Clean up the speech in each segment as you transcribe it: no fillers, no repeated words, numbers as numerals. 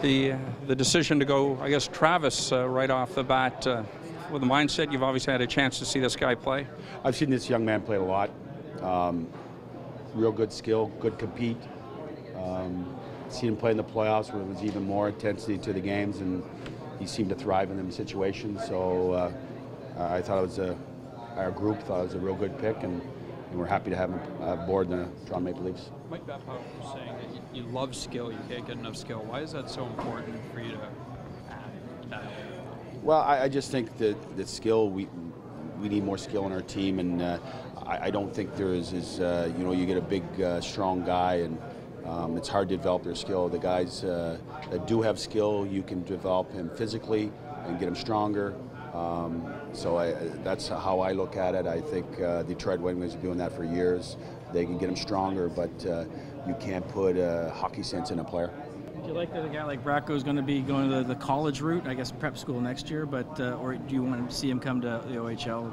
the decision to go, I guess, Travis right off the bat, with the mindset, you've obviously had a chance to see this guy play. I've seen this young man play a lot. Real good skill, good compete. Seen him play in the playoffs where there was even more intensity to the games, and he seemed to thrive in them situations. So I thought it was our group thought it was a real good pick, and we're happy to have him aboard the Toronto Maple Leafs. Mike Babcock was saying that you love skill, you can't get enough skill. Why is that so important for you to add that? Well, I just think that skill, we need more skill in our team, and I don't think there is you get a big, strong guy, and it's hard to develop their skill. The guys that do have skill, you can develop him physically and get him stronger. So that's how I look at it. I think Detroit Red Wings are doing that for years. They can get him stronger, but you can't put hockey sense in a player. Do you like that a guy like Bracco is going to be going to the college route, I guess prep school next year, but or do you want to see him come to the OHL?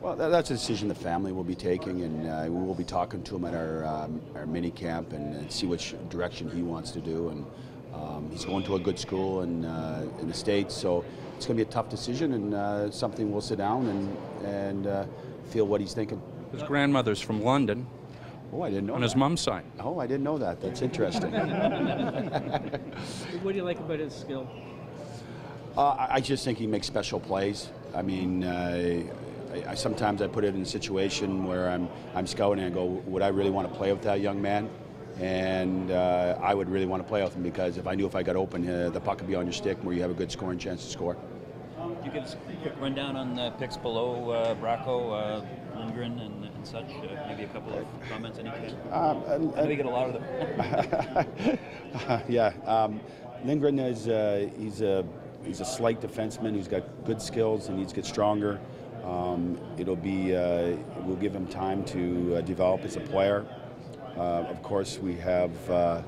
Well, that's a decision the family will be taking, and we will be talking to him at our mini camp and see which direction he wants to do. And he's going to a good school in the States, so it's going to be a tough decision, and something we'll sit down and feel what he's thinking. His grandmother's from London. Oh, I didn't know. On his mom's side. Oh, I didn't know that. That's interesting. What do you like about his skill? I just think he makes special plays. I mean, sometimes I put it in a situation where I'm scouting and I go, would I really want to play with that young man? And I would really want to play with him, because if I knew if I got open, the puck would be on your stick where you have a good scoring chance to score. Could you give us a quick rundown on the picks below Bracco, Lindgren, and such? Maybe a couple of comments, any case? I know you get a lot of them. Yeah, Lindgren is he's a slight defenseman who's got good skills and needs to get stronger. We'll give him time to develop as a player. Of course, we have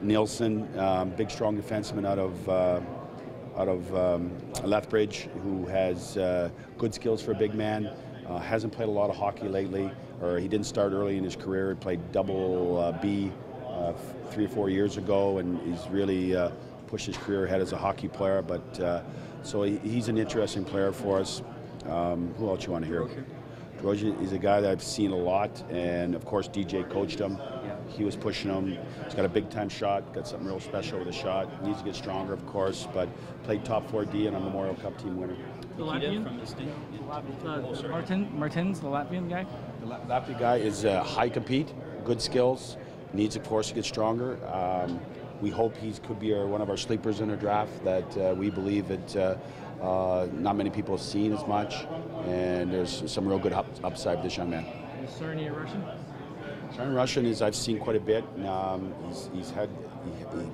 Nielsen, big, strong defenseman out of Lethbridge, who has good skills for a big man. Hasn't played a lot of hockey lately, or he didn't start early in his career. He played double B 3 or 4 years ago, and he's really pushed his career ahead as a hockey player. But so he's an interesting player for us. Who else you want to hear? Drozier is a guy that I've seen a lot, and of course DJ coached him. He was pushing him. He's got a big-time shot, got something real special with a shot. Needs to get stronger, of course, but played top 4D and a Memorial Cup team winner. The Latvian? From the state. Martins, the Latvian guy? The Latvian guy is high compete, good skills, needs, of course, to get stronger. We hope he could be one of our sleepers in our draft that we believe that not many people have seen as much, and there's some real good upside with this young man. Is Sarnia Russian? Sarnia Russian is, I've seen quite a bit. He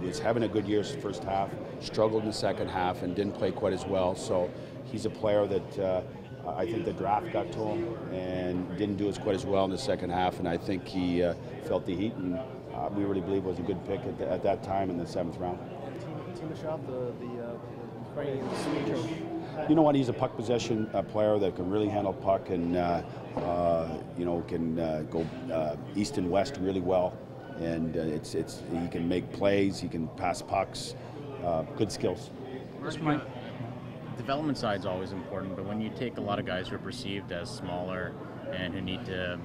was having a good year his first half, struggled in the second half, and didn't play quite as well. So he's a player that I think the draft got to him and didn't do quite as well in the second half, and I think he felt the heat, and we really believe it was a good pick at that time in the 7th round. You know what? He's a puck possession player that can really handle puck and can go east and west really well. And he can make plays. He can pass pucks. Good skills. Development side is always important, but when you take a lot of guys who are perceived as smaller and who need to,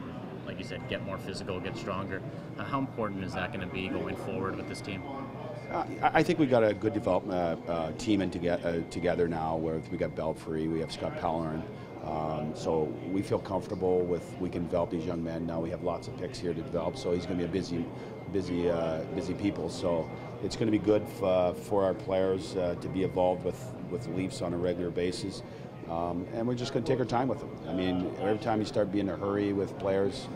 like you said, get more physical, get stronger, how important is that going to be going forward with this team? I think we got a good development team together now, where we got Belfry, we have Scott Pellerin. So we feel comfortable we can develop these young men. Now we have lots of picks here to develop, so he's going to be a busy people. So it's going to be good for our players to be involved with the Leafs on a regular basis. And we're just going to take our time with them. I mean, every time you start being in a hurry with players,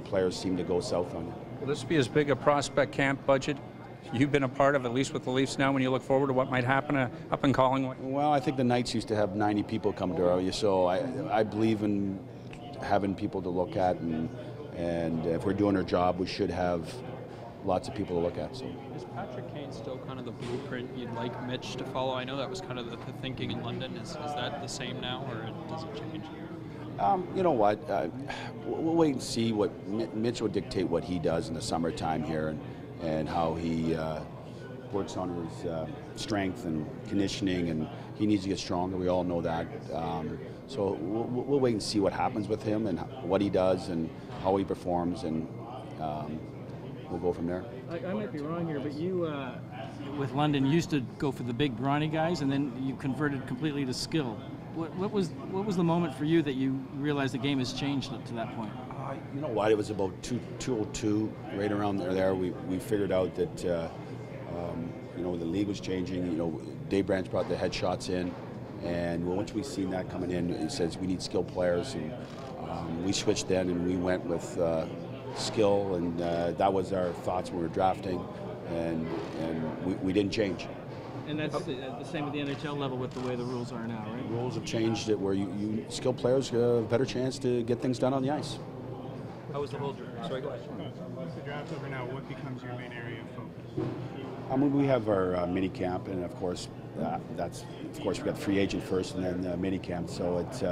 players seem to go south on you. Will this be as big a prospect camp budget you've been a part of, at least with the Leafs now, when you look forward to what might happen up in Collingwood? Well, I think the Knights used to have 90 people come to you, so I believe in having people to look at, and if we're doing our job, we should have lots of people to look at. So. Is Patrick Kane still kind of the blueprint you'd like Mitch to follow? I know that was kind of the thinking in London. Is that the same now, or does it change? You know what? We'll wait and see what Mitch will dictate what he does in the summertime here, and how he works on his strength and conditioning, and he needs to get stronger. We all know that. So we'll wait and see what happens with him and what he does and how he performs, and we'll go from there. I might be wrong here, but you, with London, used to go for the big brawny guys, and then you converted completely to skill. What was the moment for you that you realized the game has changed to that point? You know what? It was about 202, right around there. We figured out that you know, the league was changing. You know, Dave Branch brought the headshots in, and once we seen that coming in, he says we need skilled players, and we switched then, and we went with skill, and that was our thoughts when we were drafting, and we didn't change. And that's the same at the NHL level with the way the rules are now, right? The rules have changed it where you skilled players have a better chance to get things done on the ice. How was the whole draft? Sorry, go ahead. Once the draft's over now, what becomes your main area of focus? I mean, we have our mini camp, and of course, we got free agent first, and then mini camp. So it's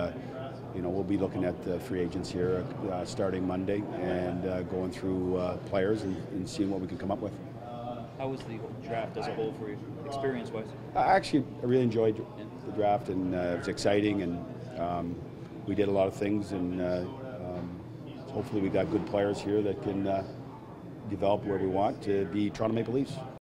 you know, we'll be looking at the free agents here starting Monday, and going through players and seeing what we can come up with. How was the draft as a whole for you, experience-wise? I really enjoyed the draft, and it was exciting, and we did a lot of things, and hopefully we got good players here that can develop where we want to be Toronto Maple Leafs.